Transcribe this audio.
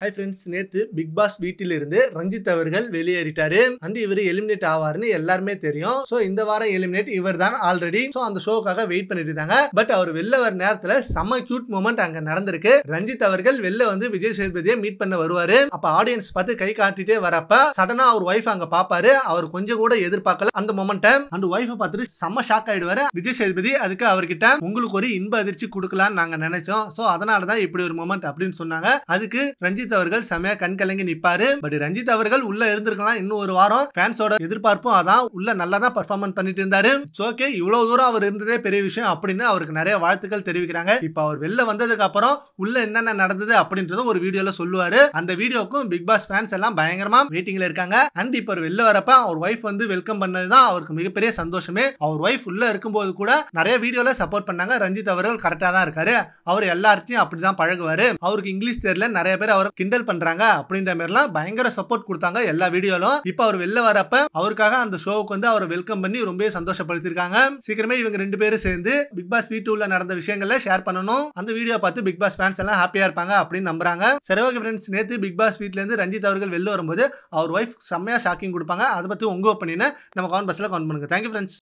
Hi friends, நேத்து big pass வீட்டிலிருந்து ரஞ்சித் அவர்கள் வெளியேறிட்டாரு. அண்ட் இவர் எலிமினேட் ஆவார்னு எல்லாருமே தெரியும். சோ இந்த வாரம் எலிமினேட் இவர் தான் ஆல்ரெடி. சோ அந்த ஷோக்காக வெயிட் பண்ணிட்டு இருந்தாங்க. பட் அவர் வெளில வர நேரத்துல செம்ம கியூட் மூமெண்ட் அங்க நடந்திருக்கு. ரஞ்சித் அவர்கள் வெளில வந்து விஜய் சேதுபதியை மீட் பண்ண வருவாரு. அப்ப ஆடியன்ஸ் பார்த்து கை காட்டிட்டே வரப்ப சடனா அவர் ஒய்ஃப் அங்க பாப்பாரு. அவர் கொஞ்சம் கூட எதிர்பார்க்கல அந்த மொமெண்ட. அண்ட் ஒய்ஃபை பார்த்துட்டு செம்ம ஷாக் ஆயிடுவாரு விஜய் சேதுபதி. அதுக்கு அவர்கிட்ட உங்களுக்கு ஒரு இன்ப அதிர்ச்சி கொடுக்கலாம்னு நாங்க நினைச்சோம். சோ அதனாலதான் இப்படி ஒரு மொமெண்ட் அப்படின்னு சொன்னாங்க. அதுக்கு ரஞ்சித் அவர்கள் செமையா கண் கலங்கி நிப்பாரு. பட் ரஞ்சித் அவர்கள் உள்ள இருந்திருக்கலாம் இன்னும் ஒரு வாரம். ஃபேன்ஸோட எதிர்பார்ப்பும் அதான். உள்ள நல்லா தான் பெர்ஃபார்மன்ஸ் பண்ணிட்டு இருந்தாரு. ஓகே, இவ்வளவு தூரம் அவர் இருந்ததே பெரிய விஷயம் அப்படின்னு அவருக்கு நிறைய வாழ்த்துக்கள் தெரிவிக்கிறாங்க. இப்ப அவர் வெளில வந்ததுக்கு அப்புறம் உள்ள என்னென்ன நடந்தது அப்படின்றத ஒரு வீடியோல சொல்லுவாரு. அந்த வீடியோக்கும் பிக் பாஸ் ஃபேன்ஸ் எல்லாம் பயங்கரமா வெயிட்டிங்ல இருக்காங்க. அண்ட் இப்ப அவர் வெளில வரப்ப அவர் ஒய்ஃப் வந்து வெல்கம் பண்ணதுதான் அவருக்கு மிகப்பெரிய சந்தோஷமே. அவர் ஒய்ஃப் உள்ள இருக்கும்போது கூட நிறைய வீடியோல சப்போர்ட் பண்ணாங்க. ரஞ்சித் அவர்கள் கரெக்டா தான் இருக்காரு. அவர் எல்லார்ட்டையும் அப்படிதான் பழகுவாரு. அவருக்கு இங்கிலீஷ் தெரியல, நிறைய பேர் அவரை கிண்டல் பண்றாங்க அப்படின்ற மாதிரிலாம் பயங்கர சப்போர்ட் கொடுத்தாங்க எல்லா வீடியோலும். இப்ப அவர் வெளில வரப்ப அவருக்காக அந்த ஷோவுக்கு வந்து அவரை வெல்கம் பண்ணி ரொம்ப சந்தோஷப்படுத்திருக்காங்க. சீக்கிரமே இவங்க ரெண்டு பேரும் சேர்ந்து பிக் பாஸ் வீட்டுல நடந்த விஷயங்களை ஷேர் பண்ணணும். அந்த வீடியோ பார்த்து பிக் பாஸ் ஃபேன்ஸ் எல்லாம் ஹாப்பியா இருப்பாங்க அப்படின்னு நம்புறாங்க. சரி, ஓகே ஃப்ரெண்ட்ஸ், நேத்து பிக் பாஸ் வீட்ல இருந்து ரஞ்சித் அவர்கள் வெளில வரும்போது அவர் ஒய்ஃப் செம்மையா ஷாக்கிங் கொடுப்பாங்க. அதை பத்தி உங்க ஒப்பீனியனை நம்ம கமெண்ட் பாக்ஸ்ல கமெண்ட் பண்ணுங்க. Thank you friends.